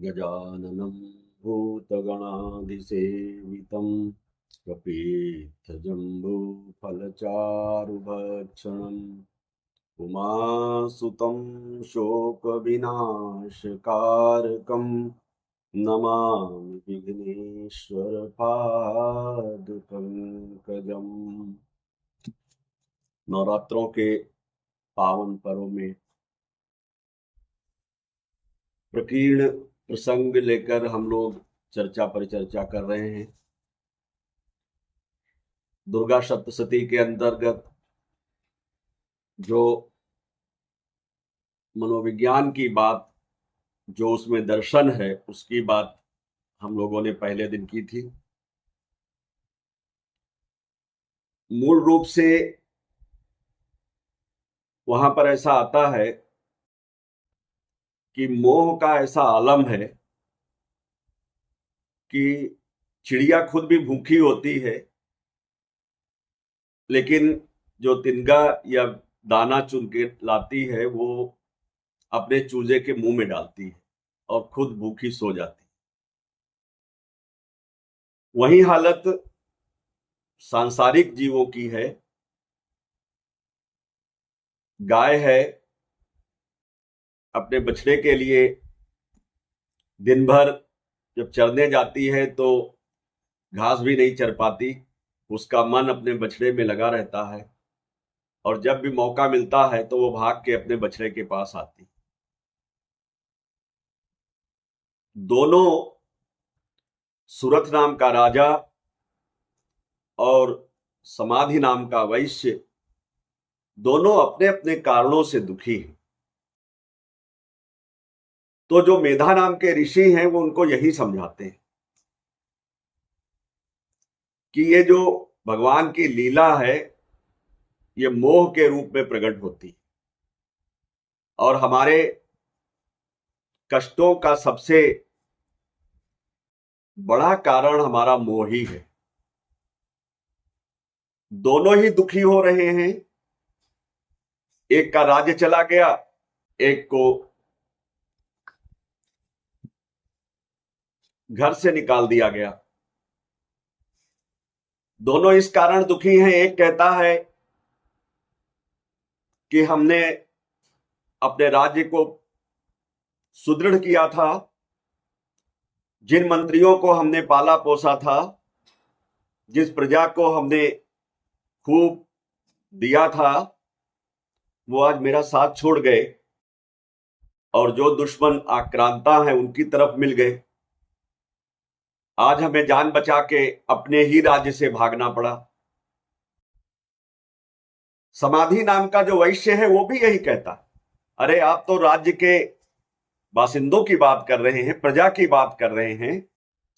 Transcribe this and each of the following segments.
गजाननं भूतगणाधिसेवितं कपित्थजम्बूफलचारुभक्षणम् उमासुतं शोकविनाशकारकं नमामि विघ्नेश्वरपादपङ्कजम्। नवरात्रों के पावन पर्व में प्रकीर्ण प्रसंग लेकर हम लोग चर्चा परिचर्चा कर रहे हैं। दुर्गा सप्तशती के अंतर्गत जो मनोविज्ञान की बात, जो उसमें दर्शन है, उसकी बात हम लोगों ने पहले दिन की थी। मूल रूप से वहां पर ऐसा आता है कि मोह का ऐसा आलम है कि चिड़िया खुद भी भूखी होती है, लेकिन जो तिनका या दाना चुन के लाती है वो अपने चूजे के मुंह में डालती है और खुद भूखी सो जाती है। वही हालत सांसारिक जीवों की है। गाय है, अपने बछड़े के लिए दिन भर जब चरने जाती है तो घास भी नहीं चर पाती, उसका मन अपने बछड़े में लगा रहता है और जब भी मौका मिलता है तो वो भाग के अपने बछड़े के पास आती। दोनों, सुरथ नाम का राजा और समाधि नाम का वैश्य, दोनों अपने अपने कारणों से दुखी हैं। तो जो मेधा नाम के ऋषि हैं वो उनको यही समझाते हैं कि ये जो भगवान की लीला है ये मोह के रूप में प्रकट होती है और हमारे कष्टों का सबसे बड़ा कारण हमारा मोह ही है। दोनों ही दुखी हो रहे हैं। एक का राज्य चला गया, एक को घर से निकाल दिया गया। दोनों इस कारण दुखी हैं। एक कहता है कि हमने अपने राज्य को सुदृढ़ किया था, जिन मंत्रियों को हमने पाला पोसा था, जिस प्रजा को हमने खूब दिया था, वो आज मेरा साथ छोड़ गए और जो दुश्मन आक्रांता हैं उनकी तरफ मिल गए। आज हमें जान बचा के अपने ही राज्य से भागना पड़ा। समाधि नाम का जो वैश्य है वो भी यही कहता, अरे आप तो राज्य के बासिंदों की बात कर रहे हैं, प्रजा की बात कर रहे हैं,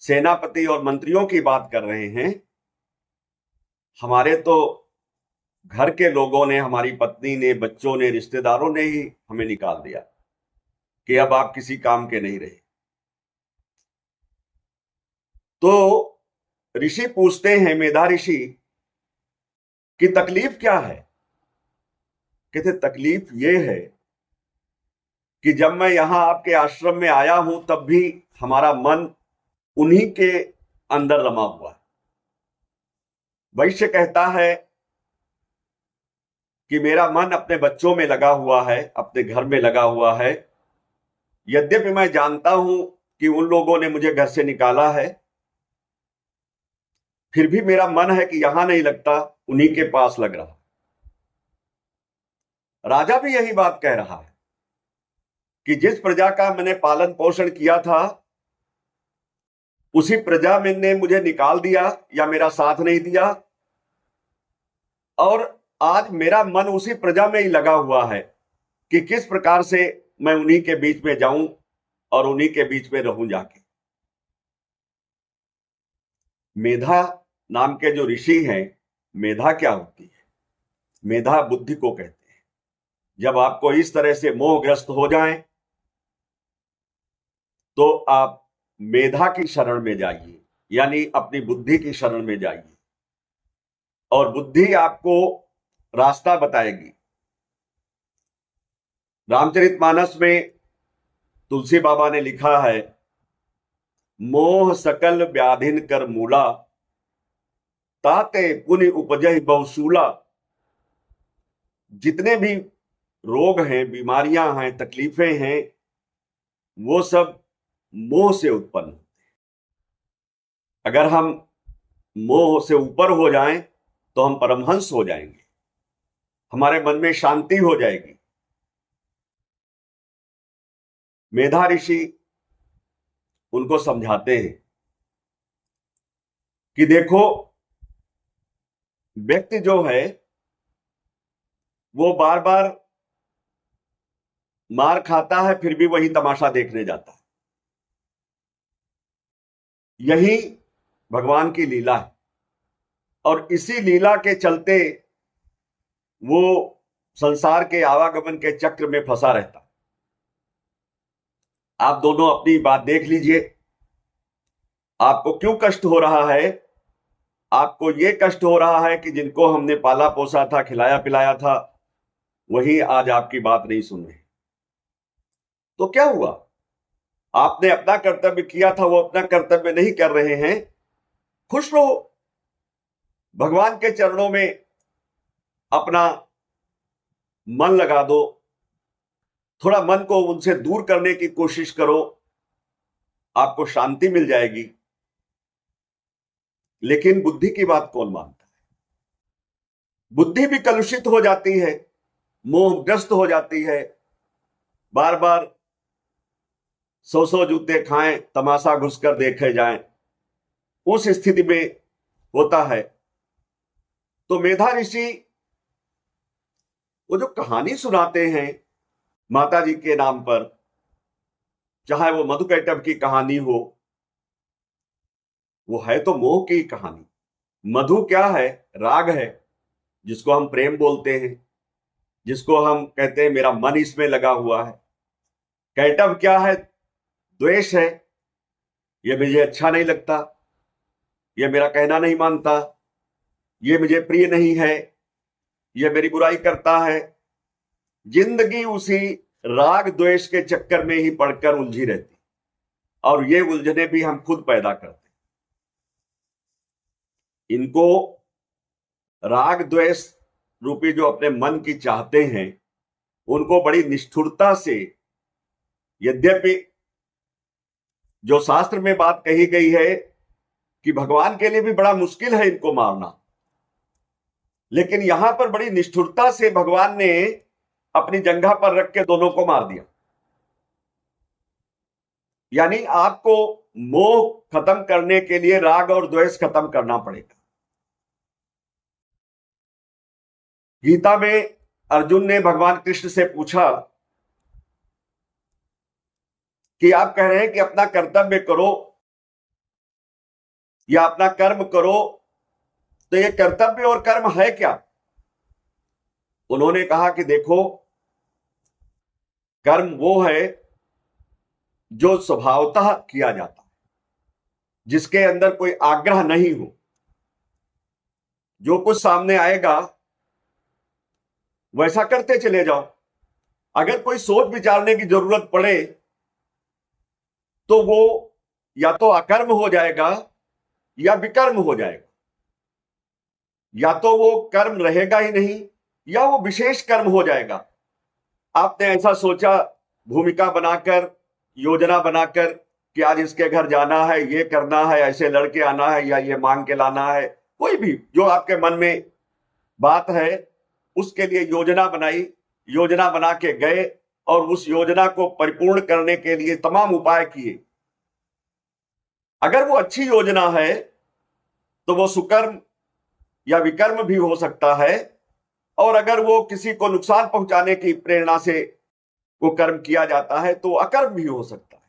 सेनापति और मंत्रियों की बात कर रहे हैं। हमारे तो घर के लोगों ने, हमारी पत्नी ने, बच्चों ने, रिश्तेदारों ने ही हमें निकाल दिया कि अब आप किसी काम के नहीं रहे। तो ऋषि पूछते हैं, मेधा ऋषि, कि तकलीफ क्या है? कहते तकलीफ ये है कि जब मैं यहां आपके आश्रम में आया हूं तब भी हमारा मन उन्हीं के अंदर रमा हुआ है। वैश्य कहता है कि मेरा मन अपने बच्चों में लगा हुआ है, अपने घर में लगा हुआ है। यद्यपि मैं जानता हूं कि उन लोगों ने मुझे घर से निकाला है, फिर भी मेरा मन है कि यहां नहीं लगता, उन्हीं के पास लग रहा। राजा भी यही बात कह रहा है कि जिस प्रजा का मैंने पालन पोषण किया था उसी प्रजा में ने मुझे निकाल दिया या मेरा साथ नहीं दिया, और आज मेरा मन उसी प्रजा में ही लगा हुआ है कि किस प्रकार से मैं उन्हीं के बीच में जाऊं और उन्हीं के बीच में रहूं जाके। मेधा नाम के जो ऋषि हैं, मेधा क्या होती है? मेधा बुद्धि को कहते हैं। जब आपको इस तरह से मोहग्रस्त हो जाएं तो आप मेधा की शरण में जाइए, यानी अपनी बुद्धि की शरण में जाइए और बुद्धि आपको रास्ता बताएगी। रामचरितमानस में तुलसी बाबा ने लिखा है मोह सकल व्याधिन कर मूला, ताते पुनि उपजहि बहुशूला। जितने भी रोग हैं, बीमारियां हैं, तकलीफें हैं, वो सब मोह से उत्पन्न होते हैं। अगर हम मोह से ऊपर हो जाएं तो हम परमहंस हो जाएंगे, हमारे मन में शांति हो जाएगी। मेधा ऋषि उनको समझाते हैं कि देखो, व्यक्ति जो है वो बार बार मार खाता है, फिर भी वही तमाशा देखने जाता है। यही भगवान की लीला है, और इसी लीला के चलते वो संसार के आवागमन के चक्र में फंसा रहता है। आप दोनों अपनी बात देख लीजिए, आपको क्यों कष्ट हो रहा है? आपको यह कष्ट हो रहा है कि जिनको हमने पाला पोसा था, खिलाया पिलाया था, वही आज आपकी बात नहीं सुन रहे। तो क्या हुआ? आपने अपना कर्तव्य किया था, वो अपना कर्तव्य नहीं कर रहे हैं। खुश रहो, भगवान के चरणों में अपना मन लगा दो, थोड़ा मन को उनसे दूर करने की कोशिश करो, आपको शांति मिल जाएगी। लेकिन बुद्धि की बात कौन मानता है? बुद्धि भी कलुषित हो जाती है, मोहग्रस्त हो जाती है। बार बार 100 जूते खाएं, तमाशा घुसकर देखे जाएं, उस स्थिति में होता है। तो मेधा ऋषि वो जो कहानी सुनाते हैं माता जी के नाम पर, चाहे वो मधुकैटभ की कहानी हो, वो है तो मोह की कहानी। मधु क्या है? राग है, जिसको हम प्रेम बोलते हैं, जिसको हम कहते हैं मेरा मन इसमें लगा हुआ है। कैटभ क्या है? द्वेष है, ये मुझे अच्छा नहीं लगता, ये मेरा कहना नहीं मानता, ये मुझे प्रिय नहीं है, ये मेरी बुराई करता है। जिंदगी उसी राग द्वेष के चक्कर में ही पड़कर उलझी रहती, और ये उलझने भी हम खुद पैदा करते। इनको राग द्वेष रूपी जो अपने मन की चाहते हैं, उनको बड़ी निष्ठुरता से, यद्यपि जो शास्त्र में बात कही गई है कि भगवान के लिए भी बड़ा मुश्किल है इनको मारना, लेकिन यहां पर बड़ी निष्ठुरता से भगवान ने अपनी जंघा पर रख के दोनों को मार दिया। यानी आपको मोह खत्म करने के लिए राग और द्वेष खत्म करना पड़ेगा। गीता में अर्जुन ने भगवान कृष्ण से पूछा कि आप कह रहे हैं कि अपना कर्तव्य करो या अपना कर्म करो, तो ये कर्तव्य और कर्म है क्या? उन्होंने कहा कि देखो, कर्म वो है जो स्वभावतः किया जाता है, जिसके अंदर कोई आग्रह नहीं हो। जो कुछ सामने आएगा वैसा करते चले जाओ। अगर कोई सोच विचारने की जरूरत पड़े तो वो या तो अकर्म हो जाएगा या विकर्म हो जाएगा। या तो वो कर्म रहेगा ही नहीं, या वो विशेष कर्म हो जाएगा। आपने ऐसा सोचा, भूमिका बनाकर, योजना बनाकर कि आज इसके घर जाना है, ये करना है, ऐसे लड़के आना है, या ये मांग के लाना है, कोई भी जो आपके मन में बात है, उसके लिए योजना बनाई, योजना बना के गए और उस योजना को परिपूर्ण करने के लिए तमाम उपाय किए। अगर वो अच्छी योजना है तो वो सुकर्म या विकर्म भी हो सकता है, और अगर वो किसी को नुकसान पहुंचाने की प्रेरणा से वो कर्म किया जाता है तो अकर्म भी हो सकता है।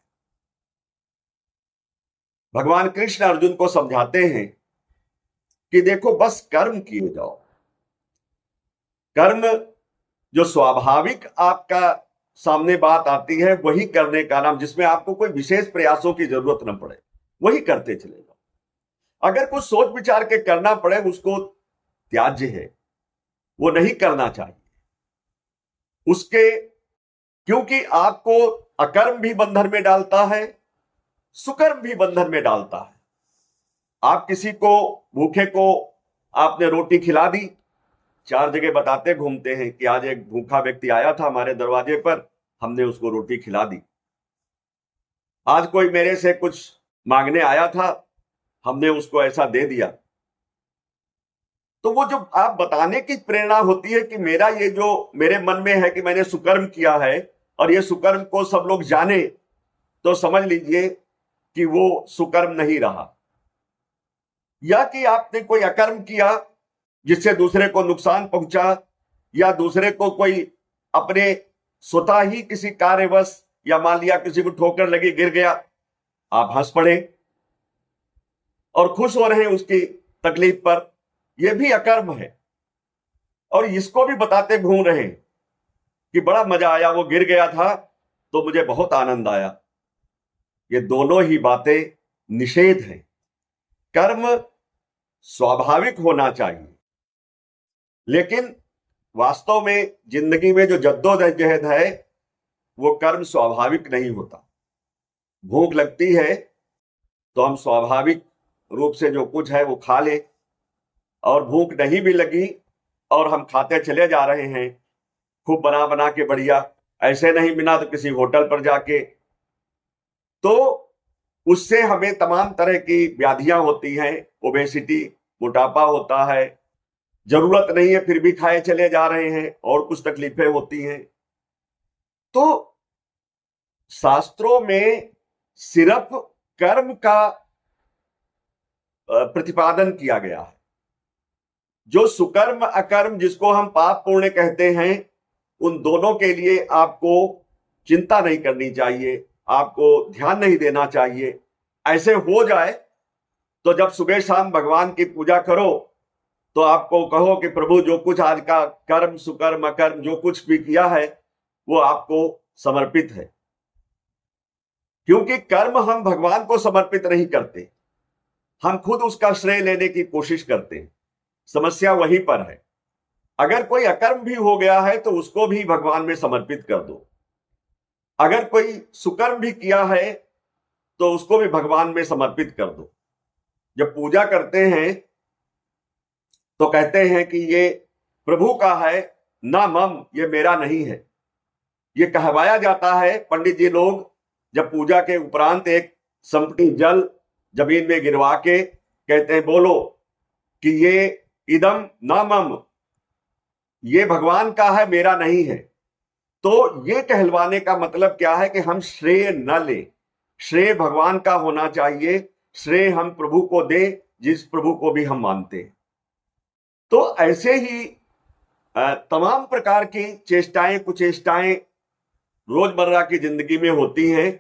भगवान कृष्ण अर्जुन को समझाते हैं कि देखो, बस कर्म किए जाओ। कर्म जो स्वाभाविक आपका सामने बात आती है, वही करने का नाम, जिसमें आपको कोई विशेष प्रयासों की जरूरत न पड़े, वही करते चले जाओ। अगर कुछ सोच विचार के करना पड़े, उसको त्याज्य है, वो नहीं करना चाहिए उसके, क्योंकि आपको अकर्म भी बंधन में डालता है सुकर्म भी बंधन में डालता है। आप किसी को, भूखे को आपने रोटी खिला दी, 4 जगह बताते घूमते हैं कि आज एक भूखा व्यक्ति आया था हमारे दरवाजे पर, हमने उसको रोटी खिला दी। आज कोई मेरे से कुछ मांगने आया था, हमने उसको ऐसा दे दिया। तो वो जो आप बताने की प्रेरणा होती है कि मेरा ये जो मेरे मन में है कि मैंने सुकर्म किया है और ये सुकर्म को सब लोग जाने, तो समझ लीजिए कि वो सुकर्म नहीं रहा। या कि आपने कोई अकर्म किया जिससे दूसरे को नुकसान पहुंचा, या दूसरे को कोई अपने स्वतः ही किसी कार्यवश, या मान लिया किसी को ठोकर लगी, गिर गया, आप हंस पड़े और खुश हो रहे हैं उसकी तकलीफ पर, यह भी अकर्म है। और इसको भी बताते घूम रहे हैं कि बड़ा मजा आया, वो गिर गया था तो मुझे बहुत आनंद आया। ये दोनों ही बातें निषेध हैं। कर्म स्वाभाविक होना चाहिए, लेकिन वास्तव में जिंदगी में जो जद्दोजहद है वो कर्म स्वाभाविक नहीं होता। भूख लगती है तो हम स्वाभाविक रूप से जो कुछ है वो खा ले, और भूख नहीं भी लगी और हम खाते चले जा रहे हैं खूब बना बना के बढ़िया, ऐसे नहीं बिना तो किसी होटल पर जाके, तो उससे हमें तमाम तरह की व्याधियां होती हैं। ओबेसिटी, मोटापा होता है, जरूरत नहीं है फिर भी खाए चले जा रहे हैं, और कुछ तकलीफें होती हैं। तो शास्त्रों में सिर्फ कर्म का प्रतिपादन किया गया है। जो सुकर्म अकर्म, जिसको हम पाप पुण्य कहते हैं, उन दोनों के लिए आपको चिंता नहीं करनी चाहिए, आपको ध्यान नहीं देना चाहिए। ऐसे हो जाए तो जब सुबह शाम भगवान की पूजा करो तो आपको कहो कि प्रभु जो कुछ आज का कर्म, सुकर्म, अकर्म जो कुछ भी किया है वो आपको समर्पित है। क्योंकि कर्म हम भगवान को समर्पित नहीं करते, हम खुद उसका श्रेय लेने की कोशिश करते हैं। समस्या वहीं पर है। अगर कोई अकर्म भी हो गया है तो उसको भी भगवान में समर्पित कर दो। अगर कोई सुकर्म भी किया है तो उसको भी भगवान में समर्पित कर दो। जब पूजा करते हैं तो कहते हैं कि ये प्रभु का है, ना मम, ये मेरा नहीं है। ये कहवाया जाता है। पंडित जी लोग जब पूजा के उपरांत एक संपटी जल जमीन में गिरवा के कहते हैं, बोलो कि ये इदम ना मम, ये भगवान का है, मेरा नहीं है। तो ये कहलवाने का मतलब क्या है कि हम श्रेय न ले, श्रेय भगवान का होना चाहिए, श्रेय हम प्रभु को दे जिस प्रभु को भी हम मानते हैं। तो ऐसे ही तमाम प्रकार की चेष्टाएं कुचेष्टाएं रोजमर्रा की जिंदगी में होती हैं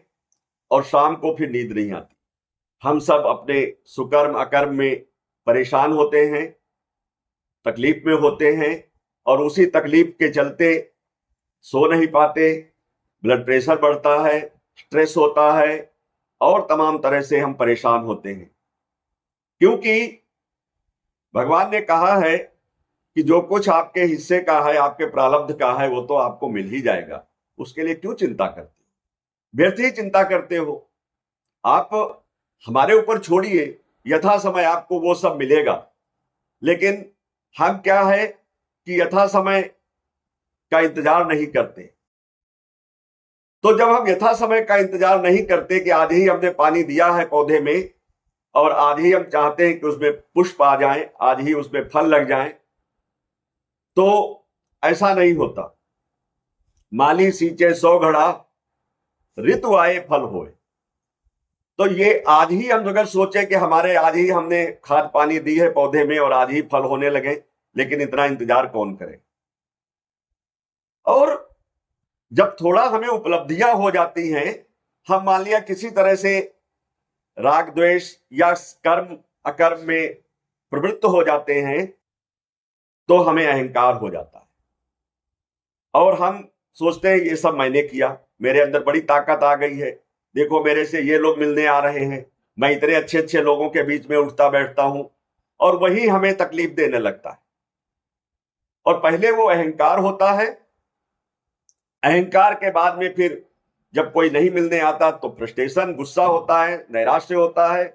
और शाम को फिर नींद नहीं आती। हम सब अपने सुकर्म अकर्म में परेशान होते हैं, तकलीफ में होते हैं, और उसी तकलीफ के चलते सो नहीं पाते, ब्लड प्रेशर बढ़ता है, स्ट्रेस होता है, और तमाम तरह से हम परेशान होते हैं। क्योंकि भगवान ने कहा है कि जो कुछ आपके हिस्से का है, आपके प्रारब्ध का है, वो तो आपको मिल ही जाएगा। उसके लिए क्यों चिंता करते हो? व्यर्थ ही चिंता करते हो। आप हमारे ऊपर छोड़िए, यथा समय आपको वो सब मिलेगा। लेकिन हम क्या है कि यथा समय का इंतजार नहीं करते। तो जब हम यथा समय का इंतजार नहीं करते कि आज ही हमने पानी दिया है पौधे में और आज ही हम चाहते हैं कि उसमें पुष्प आ जाएं, आज ही उसमें फल लग जाएं, तो ऐसा नहीं होता। माली सींचे 100 घड़ा, ऋतु आए फल होए। तो ये आज ही हम अगर सोचे कि हमारे आज ही हमने खाद पानी दी है पौधे में और आज ही फल होने लगे, लेकिन इतना इंतजार कौन करे। और जब थोड़ा हमें उपलब्धियां हो जाती हैं, हम मान लिया किसी तरह से राग द्वेष या कर्म अकर्म में प्रवृत्त हो जाते हैं, तो हमें अहंकार हो जाता है और हम सोचते हैं ये सब मैंने किया, मेरे अंदर बड़ी ताकत आ गई है, देखो मेरे से ये लोग मिलने आ रहे हैं, मैं इतने अच्छे अच्छे लोगों के बीच में उठता बैठता हूं, और वही हमें तकलीफ देने लगता है। और पहले वो अहंकार होता है, अहंकार के बाद में फिर जब कोई नहीं मिलने आता तो फ्रस्ट्रेशन, गुस्सा होता है, नैराश्य होता है।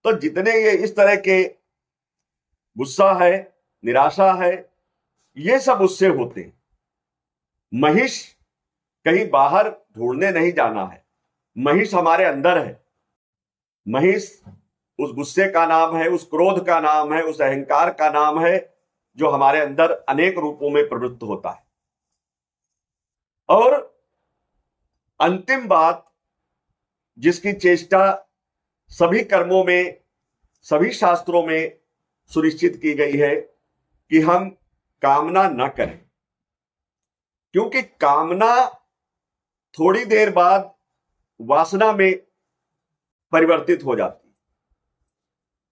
तो जितने ये इस तरह के गुस्सा है, निराशा है, ये सब उससे होते हैं। महिष कहीं बाहर ढूंढने नहीं जाना है, महिष हमारे अंदर है। महिष उस गुस्से का नाम है, उस क्रोध का नाम है, उस अहंकार का नाम है जो हमारे अंदर अनेक रूपों में प्रवृत्त होता है। और अंतिम बात जिसकी चेष्टा सभी कर्मों में, सभी शास्त्रों में सुनिश्चित की गई है कि हम कामना न करें, क्योंकि कामना थोड़ी देर बाद वासना में परिवर्तित हो जाती है।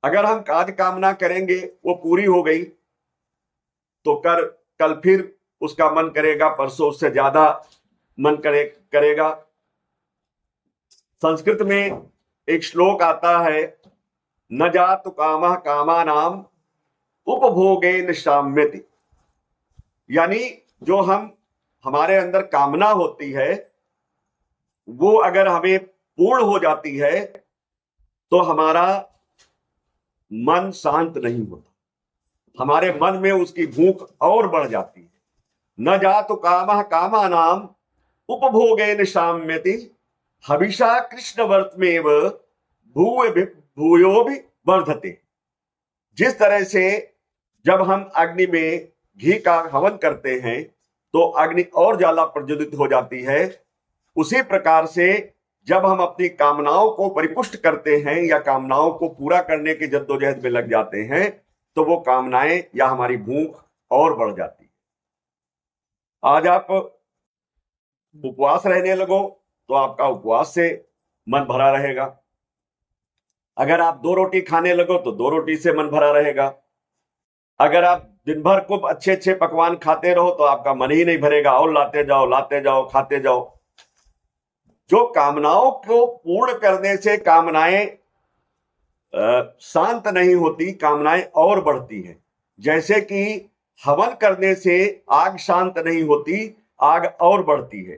अगर हम आज कामना करेंगे, वो पूरी हो गई, तो कल फिर उसका मन करेगा, परसों उससे ज्यादा मन करेगा। संस्कृत में एक श्लोक आता है, न जातु कामः कामानाम उपभोगेन शाम्यति। यानी जो हमारे अंदर कामना होती है, वो अगर हमें पूर्ण हो जाती है तो हमारा मन शांत नहीं होता, हमारे मन में उसकी भूख और बढ़ जाती है। न जातु कामः कामानाम उपभोगेन शाम्यति हविषा कृष्णवर्तमेव भूयो भी वर्धते। जिस तरह से जब हम अग्नि में घी का हवन करते हैं तो अग्नि और ज्यादा प्रज्वलित हो जाती है, उसी प्रकार से जब हम अपनी कामनाओं को परिपुष्ट करते हैं या कामनाओं को पूरा करने की जद्दोजहद में लग जाते हैं, तो वो कामनाएं या हमारी भूख और बढ़ जाती है। आज आप उपवास रहने लगो तो आपका उपवास से मन भरा रहेगा। अगर आप 2 रोटी खाने लगो तो 2 रोटी से मन भरा रहेगा। अगर आप दिन भर खूब अच्छे अच्छे पकवान खाते रहो तो आपका मन ही नहीं भरेगा, और लाते जाओ, खाते जाओ। जो कामनाओं को पूर्ण करने से कामनाएं शांत नहीं होती, कामनाएं और बढ़ती है। जैसे कि हवन करने से आग शांत नहीं होती, आग और बढ़ती है।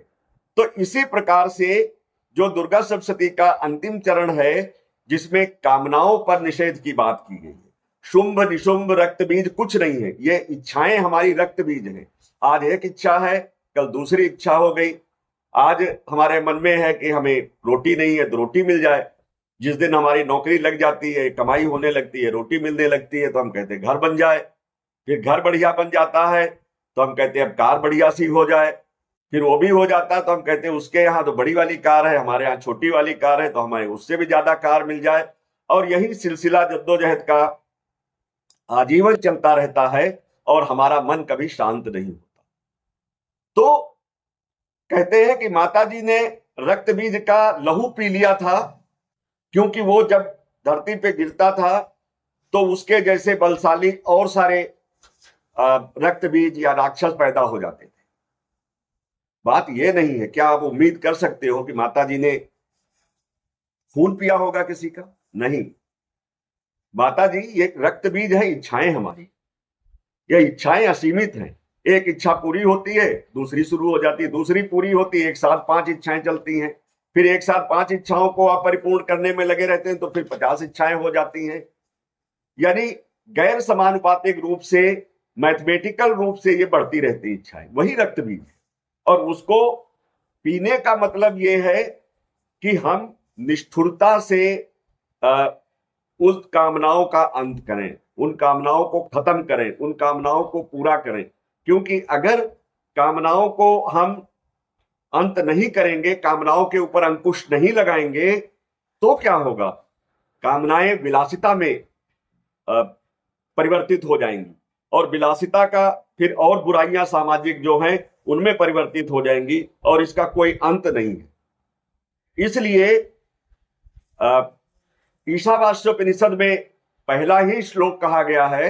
तो इसी प्रकार से जो दुर्गा सप्तशती का अंतिम चरण है, जिसमें कामनाओं पर निषेध की बात की गई है, शुंभ निशुंभ रक्त बीज कुछ नहीं है, ये इच्छाएं हमारी रक्त बीज हैं। आज एक इच्छा है, कल दूसरी इच्छा हो गई। आज हमारे मन में है कि हमें रोटी नहीं है तो रोटी मिल जाए, जिस दिन हमारी नौकरी लग जाती है, कमाई होने लगती है, रोटी मिलने लगती है, तो हम कहते हैं घर बन जाए। फिर घर बढ़िया बन जाता है तो हम कहते हैं अब कार बढ़िया सी हो जाए। फिर वो भी हो जाता है तो हम कहते हैं उसके यहाँ तो बड़ी वाली कार है, हमारे यहाँ छोटी वाली कार है, तो हमें उससे भी ज्यादा कार मिल जाए। और यही सिलसिला जद्दोजहद का आजीवन चलता रहता है और हमारा मन कभी शांत नहीं होता। तो कहते हैं कि माता जी ने रक्त बीज का लहू पी लिया था, क्योंकि वो जब धरती पे गिरता था तो उसके जैसे बलशाली और सारे रक्त बीज या राक्षस पैदा हो जाते थे। बात यह नहीं है, क्या आप उम्मीद कर सकते हो कि माता जी ने खून पिया होगा किसी का? नहीं। माता जी एक रक्त बीज है, इच्छाएं हमारी, ये इच्छाएं असीमित हैं। एक इच्छा पूरी होती है, दूसरी शुरू हो जाती है, दूसरी पूरी होती है, एक साथ 5 इच्छाएं चलती हैं। फिर एक साथ 5 इच्छाओं को आप परिपूर्ण करने में लगे रहते हैं तो फिर 50 इच्छाएं हो जाती हैं। यानी गैर समानुपातिक रूप से, मैथमेटिकल रूप से ये बढ़ती रहती इच्छाएं, वही रक्त बीज है। और उसको पीने का मतलब ये है कि हम निष्ठुरता से उस कामनाओं का अंत करें, उन कामनाओं को खत्म करें, उन कामनाओं को पूरा करें। क्योंकि अगर कामनाओं को हम अंत नहीं करेंगे, कामनाओं के ऊपर अंकुश नहीं लगाएंगे, तो क्या होगा? कामनाएं विलासिता में परिवर्तित हो जाएंगी और विलासिता का फिर और बुराइयां सामाजिक जो हैं उनमें परिवर्तित हो जाएंगी और इसका कोई अंत नहीं है। इसलिए ईशावास्योपनिषद में पहला ही श्लोक कहा गया है,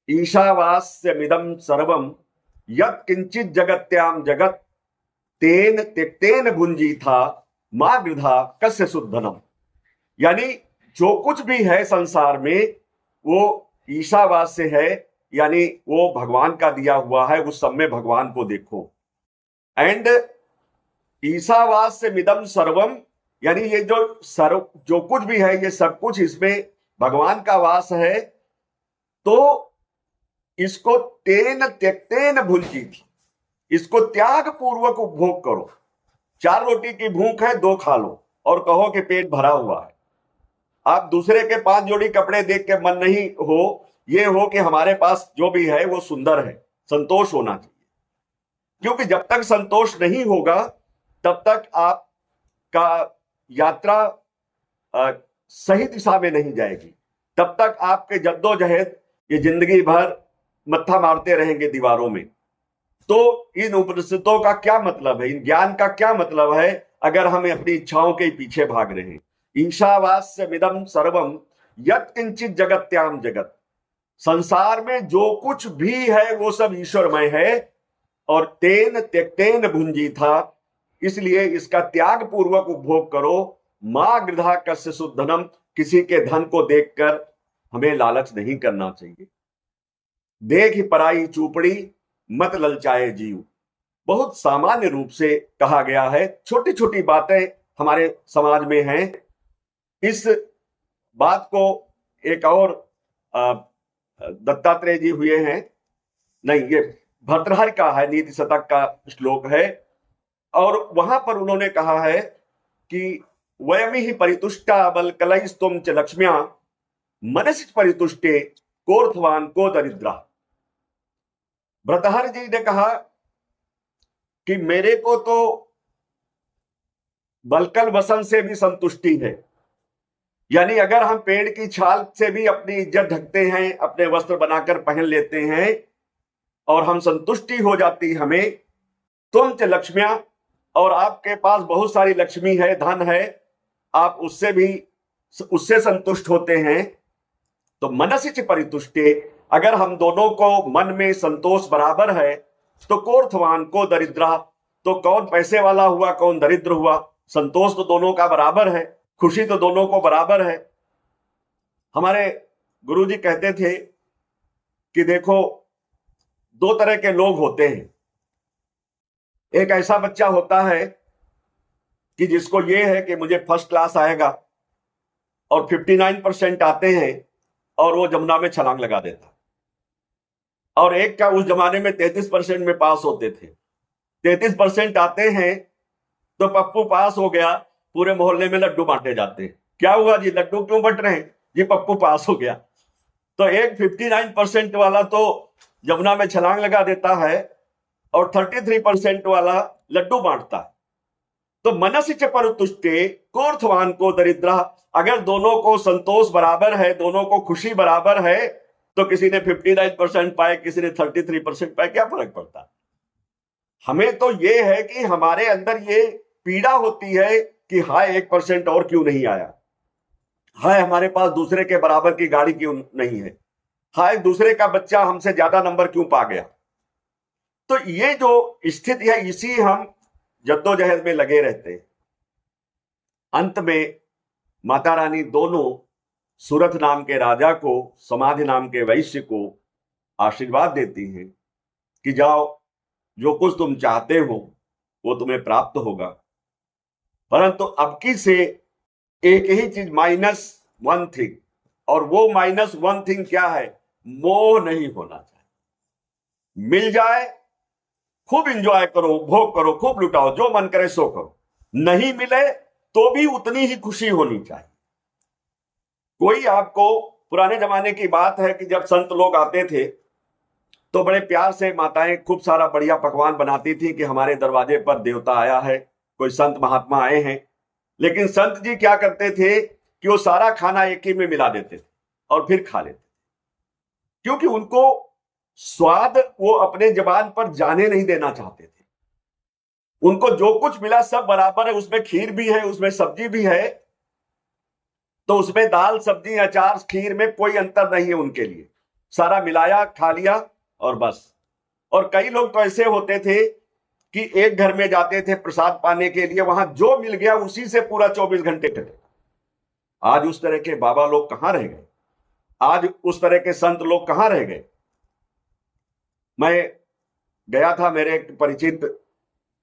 ईशावास्यमिदं सर्वं यत् किंचित जगत्याम जगत तेन त्यक्तेन भुंजीथा मा गृधा कस्य शुद्धनम। यानी जो कुछ भी है संसार में वो ईशावास्य है, यानी वो भगवान का दिया हुआ है, उस सब में भगवान को देखो। एंड ईशावास से मिदम सर्वम, यानी ये जो कुछ भी है ये सब कुछ इसमें भगवान का वास है। तो इसको तेन त्यक्तेन भुंजीत, इसको त्याग पूर्वक उपभोग करो। 4 रोटी की भूख है, 2 खा लो और कहो कि पेट भरा हुआ है। आप दूसरे के 5 जोड़ी कपड़े देख के मन नहीं हो, ये हो कि हमारे पास जो भी है वो सुंदर है, संतोष होना चाहिए। क्योंकि जब तक संतोष नहीं होगा तब तक आपका यात्रा सही दिशा में नहीं जाएगी, तब तक आपके जद्दोजहद ये जिंदगी भर मत्था मारते रहेंगे दीवारों में। तो इन उपनिषदों का क्या मतलब है, इन ज्ञान का क्या मतलब है, अगर हम अपनी इच्छाओं के पीछे भाग रहे हैं। ईशावास्य मिदम सर्वम यत् किंचित जगत्याम जगत, संसार में जो कुछ भी है वो सब ईश्वरमय है। और तेन त्यक्तेन भुंजी था, इसलिए इसका त्याग पूर्वक उपभोग करो। मां गृधा कस्य सुधनम, किसी के धन को देखकर हमें लालच नहीं करना चाहिए। देख ही पराई चूपड़ी मत ललचाए जीव, बहुत सामान्य रूप से कहा गया है। छोटी छोटी बातें हमारे समाज में हैं। इस बात को एक और दत्तात्रेय जी हुए हैं, नहीं ये भर्तृहरि का है, नीति शतक का श्लोक है, और वहां पर उन्होंने कहा है कि वयमि ही परितुष्टा बल कलैस्तुम च लक्ष्म्या मनसि परितुष्टे कोर्थवान को दरिद्रा। भर्तृहरि जी ने कहा कि मेरे को तो बलकल वसन से भी संतुष्टि है, यानी अगर हम पेड़ की छाल से भी अपनी इज्जत ढकते हैं, अपने वस्त्र बनाकर पहन लेते हैं और हम संतुष्टि हो जाती हमें। तुम च लक्ष्म्या, और आपके पास बहुत सारी लक्ष्मी है, धन है, आप उससे संतुष्ट होते हैं। तो मनसि च परितुष्टे, अगर हम दोनों को मन में संतोष बराबर है तो कोर्थवान को दरिद्रा, तो कौन पैसे वाला हुआ कौन दरिद्र हुआ, संतोष तो दोनों का बराबर है, खुशी तो दोनों को बराबर है। हमारे गुरुजी कहते थे कि देखो 2 तरह के लोग होते हैं। एक ऐसा बच्चा होता है कि जिसको ये है कि मुझे फर्स्ट क्लास आएगा और 59% आते हैं और वो जमुना में छलांग लगा देता। और एक का उस जमाने में 33% में पास होते थे। 33% आते हैं तो पप्पू पास हो गया, पूरे मोहल्ले में लड्डू बांटे जाते हैं। क्या हुआ जी, लड्डू क्यों बंट रहे हैं जी, पप्पू पास हो गया। तो एक 59% वाला तो जमुना में छलांग लगा देता है और 33% वाला लड्डू बांटता है। तो मनसि च परितुष्टे कोर्थवान को दरिद्रा, अगर दोनों को संतोष बराबर है, दोनों को खुशी बराबर है, तो किसी ने 59% पाए, किसी ने 33% पाए, क्या फर्क पड़ता। हमें तो ये है कि हमारे अंदर ये पीड़ा होती है कि हाय 1% और क्यों नहीं आया, हाय हमारे पास दूसरे के बराबर की गाड़ी क्यों नहीं है, हाय दूसरे का बच्चा हमसे ज्यादा नंबर क्यों पा गया। तो ये जो स्थिति है, इसी हम जद्दोजहद में लगे रहते हैं। अंत में माता रानी दोनों सूरत नाम के राजा को, समाधि नाम के वैश्य को आशीर्वाद देती हैं कि जाओ, जो कुछ तुम चाहते हो वो तुम्हें प्राप्त होगा, परंतु अबकी से एक ही चीज, -1 थिंग, और वो -1 थिंग क्या है, मोह नहीं होना चाहिए। मिल जाए खूब एंजॉय करो, भोग करो, खूब लुटाओ, जो मन करे सो करो। नहीं मिले तो भी उतनी ही खुशी होनी चाहिए। कोई आपको, पुराने जमाने की बात है कि जब संत लोग आते थे तो बड़े प्यार से माताएं खूब सारा बढ़िया पकवान बनाती थी कि हमारे दरवाजे पर देवता आया है, कोई संत महात्मा आए हैं। लेकिन संत जी क्या करते थे कि वो सारा खाना एक ही में मिला देते थे और फिर खा लेते थे, क्योंकि उनको स्वाद वो अपने जबान पर जाने नहीं देना चाहते थे। उनको जो कुछ मिला सब बराबर है, उसमें खीर भी है, उसमें सब्जी भी है, तो उसमें दाल सब्जी अचार खीर में कोई अंतर नहीं है उनके लिए, सारा मिलाया खा लिया और बस। और कई लोग तो ऐसे होते थे कि एक घर में जाते थे प्रसाद पाने के लिए, वहां जो मिल गया उसी से पूरा 24 घंटे कटे। आज उस तरह के बाबा लोग कहां रह गए, आज उस तरह के संत लोग कहां रह गए। मैं गया था, मेरे एक परिचित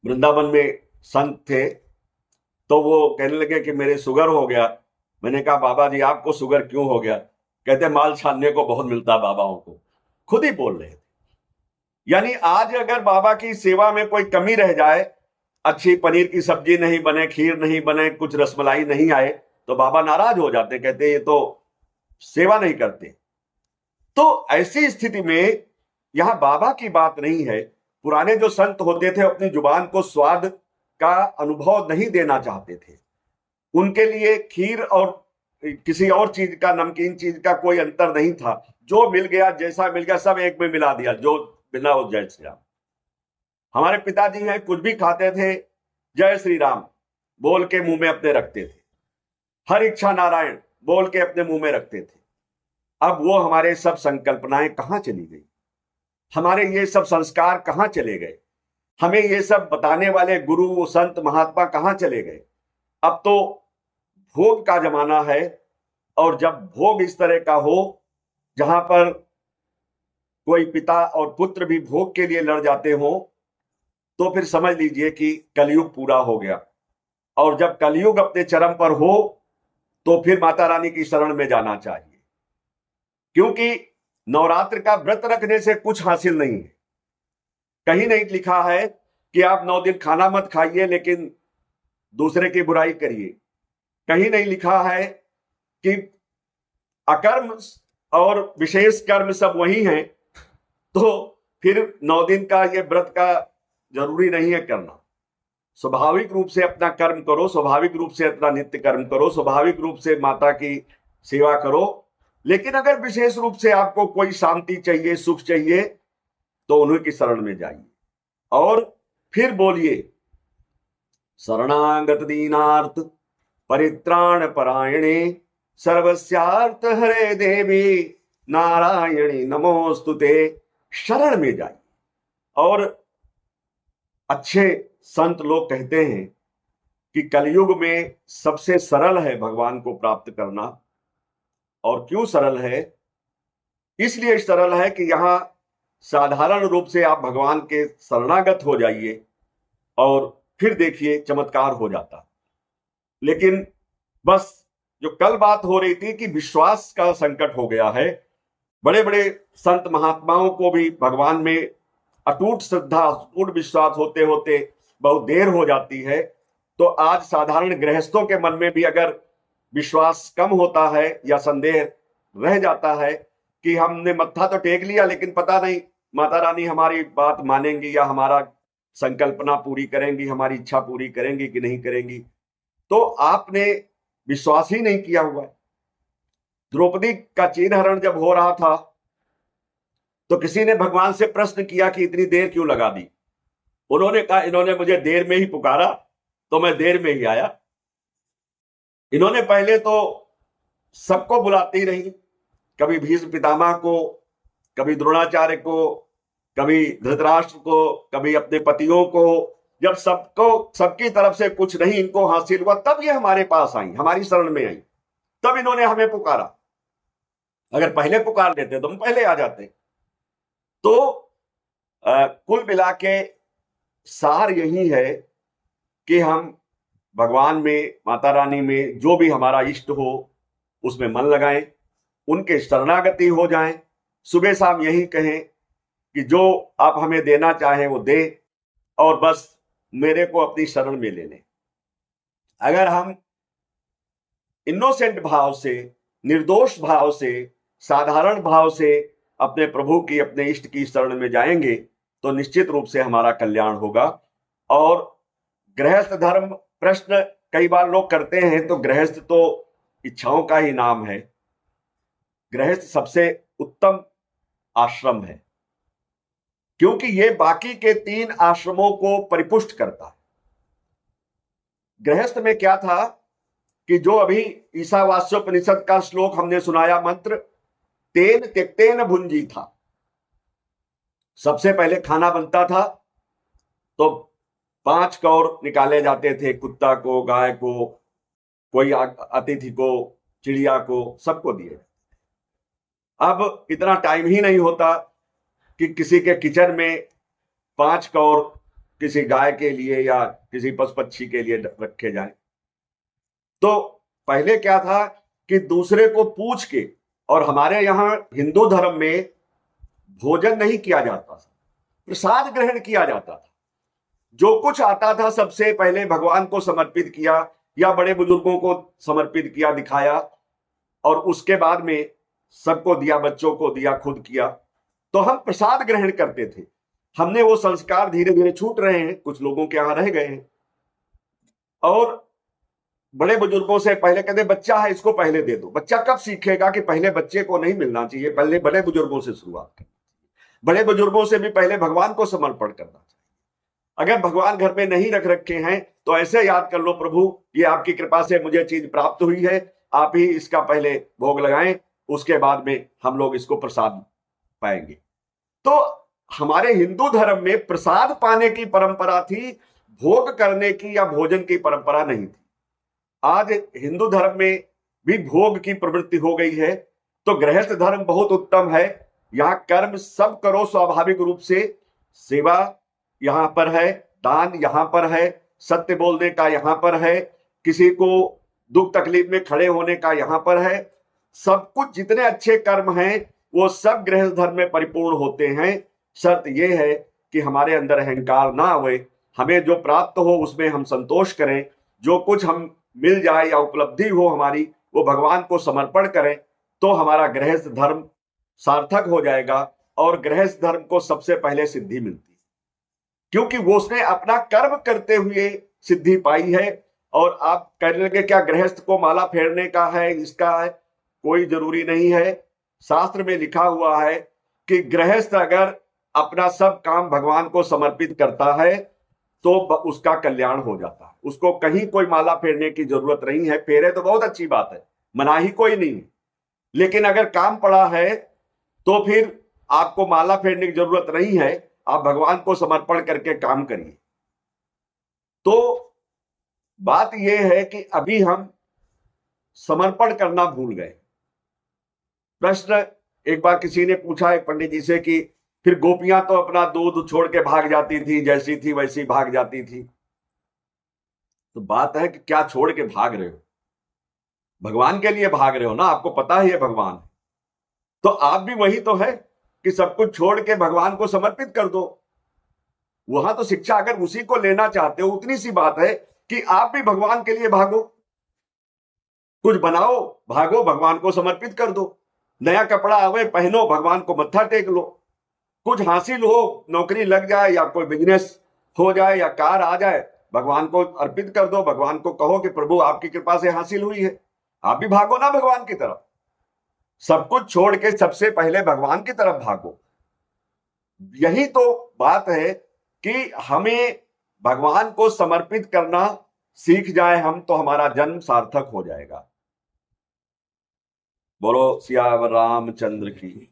वृंदावन में संत थे, तो वो कहने लगे कि मेरे शुगर हो गया। मैंने कहा बाबा जी आपको शुगर क्यों हो गया? कहते माल छानने को बहुत मिलता बाबाओं को। खुद ही बोल रहे थे। यानी आज अगर बाबा की सेवा में कोई कमी रह जाए, अच्छी पनीर की सब्जी नहीं बने, खीर नहीं बने, कुछ रसमलाई नहीं आए, तो बाबा नाराज हो जाते, कहते ये तो सेवा नहीं करते। तो ऐसी स्थिति में यहां बाबा की बात नहीं है। पुराने जो संत होते थे अपनी जुबान को स्वाद का अनुभव नहीं देना चाहते थे। उनके लिए खीर और किसी और चीज का, नमकीन चीज का कोई अंतर नहीं था। जो मिल गया, जैसा मिल गया, सब एक में मिला दिया, जो बिना उस जय श्री राम। हमारे पिताजी हैं, कुछ भी खाते थे जय श्री राम बोल के मुंह में अपने रखते थे, हर इच्छा नारायण बोल के अपने मुंह में रखते थे। अब वो हमारे सब संकल्पनाएं कहां चली गई? हमारे ये सब संस्कार कहां चले गए? हमें ये सब बताने वाले गुरु संत महात्मा कहां चले गए? अब तो भोग का जमाना है, और जब भोग इस तरह का हो जहां पर कोई पिता और पुत्र भी भोग के लिए लड़ जाते हो, तो फिर समझ लीजिए कि कलयुग पूरा हो गया। और जब कलयुग अपने चरम पर हो तो फिर माता रानी की शरण में जाना चाहिए, क्योंकि नवरात्र का व्रत रखने से कुछ हासिल नहीं है। कहीं नहीं लिखा है कि आप 9 दिन खाना मत खाइए लेकिन दूसरे की बुराई करिए। कहीं नहीं लिखा है कि अकर्म और विशेष कर्म सब वही हैं, तो फिर 9 दिन का ये व्रत का जरूरी नहीं है करना। स्वाभाविक रूप से अपना कर्म करो, स्वाभाविक रूप से अपना नित्य कर्म करो, स्वाभाविक रूप से माता की सेवा करो। लेकिन अगर विशेष रूप से आपको कोई शांति चाहिए, सुख चाहिए, तो उन्हीं की शरण में जाइए और फिर बोलिए शरणागत दीनार्थ परित्राण परायणे सर्वस्यार्थ हरे देवी नारायणी नमोस्तुते। शरण में जाइए। और अच्छे संत लोग कहते हैं कि कलयुग में सबसे सरल है भगवान को प्राप्त करना। और क्यों सरल है? इसलिए सरल है कि यहां साधारण रूप से आप भगवान के शरणागत हो जाइए और फिर देखिए चमत्कार हो जाता। लेकिन बस जो कल बात हो रही थी कि विश्वास का संकट हो गया है। बड़े बड़े संत महात्माओं को भी भगवान में अटूट श्रद्धा, अटूट विश्वास होते होते बहुत देर हो जाती है। तो आज साधारण गृहस्थों के मन में भी अगर विश्वास कम होता है या संदेह रह जाता है कि हमने मत्था तो टेक लिया लेकिन पता नहीं माता रानी हमारी बात मानेंगी या हमारा संकल्पना पूरी करेंगी, हमारी इच्छा पूरी करेंगी कि नहीं करेंगी, तो आपने विश्वास ही नहीं किया हुआ है। द्रौपदी का चीरहरण जब हो रहा था तो किसी ने भगवान से प्रश्न किया कि इतनी देर क्यों लगा दी? उन्होंने कहा इन्होंने मुझे देर में ही पुकारा तो मैं देर में ही आया। इन्होंने पहले तो सबको बुलाती रही, कभी भीष्म पितामह को, कभी द्रोणाचार्य को, कभी धृतराष्ट्र को, कभी अपने पतियों को। जब सबकी तरफ से कुछ नहीं इनको हासिल हुआ तब ये हमारे पास आई, हमारी शरण में आई, तब इन्होंने हमें पुकारा। अगर पहले पुकार लेते तो हम पहले आ जाते। तो कुल मिला के सार यही है कि हम भगवान में, माता रानी में, जो भी हमारा इष्ट हो उसमें मन लगाएं, उनके शरणागति हो जाएं। सुबह शाम यही कहें कि जो आप हमें देना चाहें वो दे और बस मेरे को अपनी शरण में ले लें। अगर हम इनोसेंट भाव से, निर्दोष भाव से, साधारण भाव से अपने प्रभु की, अपने इष्ट की शरण में जाएंगे तो निश्चित रूप से हमारा कल्याण होगा। और गृहस्थ धर्म प्रश्न कई बार लोग करते हैं, तो गृहस्थ तो इच्छाओं का ही नाम है। गृहस्थ सबसे उत्तम आश्रम है क्योंकि ये बाकी के 3 आश्रमों को परिपुष्ट करता है। गृहस्थ में क्या था कि जो अभी ईशावास्योपनिषद का श्लोक हमने सुनाया, मंत्र तेन त्यक्तेन भुंजी था। सबसे पहले खाना बनता था तो 5 कौर निकाले जाते थे, कुत्ता को, गाय को, कोई अतिथि को, चिड़िया को, सबको दिए। अब इतना टाइम ही नहीं होता कि किसी के किचन में 5 कौर किसी गाय के लिए या किसी पशु पक्षी के लिए रखे जाएं। तो पहले क्या था कि दूसरे को पूछ के, और हमारे यहां हिंदू धर्म में भोजन नहीं किया जाता था, प्रसाद ग्रहण किया जाता था। जो कुछ आता था सबसे पहले भगवान को समर्पित किया या बड़े बुजुर्गों को समर्पित किया, दिखाया, और उसके बाद में सबको दिया, बच्चों को दिया, खुद किया। तो हम प्रसाद ग्रहण करते थे। हमने वो संस्कार धीरे धीरे छूट रहे हैं, कुछ लोगों के यहां रह गए हैं। और बड़े बुजुर्गों से पहले कहते बच्चा है इसको पहले दे दो। बच्चा कब सीखेगा कि पहले बच्चे को नहीं मिलना चाहिए, पहले बड़े बुजुर्गों से शुरुआत करनी चाहिए। बड़े बुजुर्गों से भी पहले भगवान को समर्पण करना चाहिए। अगर भगवान घर में नहीं रख रखे हैं तो ऐसे याद कर लो, प्रभु ये आपकी कृपा से मुझे चीज प्राप्त हुई है, आप ही इसका पहले भोग लगाएं, उसके बाद में हम लोग इसको प्रसाद पाएंगे। तो हमारे हिंदू धर्म में प्रसाद पाने की परंपरा थी, भोग करने की या भोजन की परंपरा नहीं थी। आज हिंदू धर्म में भी भोग की प्रवृत्ति हो गई है। तो गृहस्थ धर्म बहुत उत्तम है। यहां कर्म सब करो स्वाभाविक रूप से, सेवा यहां पर है, दान यहां पर है, सत्य बोलने का यहां पर है, किसी को दुख तकलीफ में खड़े होने का यहां पर है। सब कुछ जितने अच्छे कर्म हैं वो सब गृहस्थ धर्म में परिपूर्ण होते हैं। शर्त यह है कि हमारे अंदर अहंकार ना आवे, हमें जो प्राप्त हो उसमें हम संतोष करें, जो कुछ हम मिल जाए या उपलब्धि हो हमारी वो भगवान को समर्पण करें, तो हमारा गृहस्थ धर्म सार्थक हो जाएगा। और गृहस्थ धर्म को सबसे पहले सिद्धि मिलती है, क्योंकि वो उसने अपना कर्म करते हुए सिद्धि पाई है। और आप कहने लगे क्या गृहस्थ को माला फेरने का है, इसका है, कोई जरूरी नहीं है। शास्त्र में लिखा हुआ है कि गृहस्थ अगर अपना सब काम भगवान को समर्पित करता है तो उसका कल्याण हो जाता है। उसको कहीं कोई माला फेरने की जरूरत नहीं है। फेरे तो बहुत अच्छी बात है, मनाही कोई नहीं, लेकिन अगर काम पड़ा है तो फिर आपको माला फेरने की जरूरत नहीं है, आप भगवान को समर्पण करके काम करिए। तो बात यह है कि अभी हम समर्पण करना भूल गए। प्रश्न एक बार किसी ने पूछा एक पंडित जी से कि फिर गोपियां तो अपना दूध छोड़ के भाग जाती थी, जैसी थी वैसी भाग जाती थी। तो बात है कि क्या छोड़ के भाग रहे हो? भगवान के लिए भाग रहे हो ना, आपको पता ही है भगवान। तो आप भी वही तो है कि सब कुछ छोड़ के भगवान को समर्पित कर दो। वहां तो शिक्षा अगर उसी को लेना चाहते हो, उतनी सी बात है कि आप भी भगवान के लिए भागो, कुछ बनाओ, भागो, भगवान को समर्पित कर दो। नया कपड़ा आवे पहनो, भगवान को मत्था टेक लो। कुछ हासिल हो, नौकरी लग जाए या कोई बिजनेस हो जाए या कार आ जाए, भगवान को अर्पित कर दो। भगवान को कहो कि प्रभु आपकी कृपा से हासिल हुई है, आप भी भागो ना भगवान की तरफ। सब कुछ छोड़ के सबसे पहले भगवान की तरफ भागो। यही तो बात है कि हमें भगवान को समर्पित करना सीख जाए हम, तो हमारा जन्म सार्थक हो जाएगा। बोलो सियावर रामचंद्र की।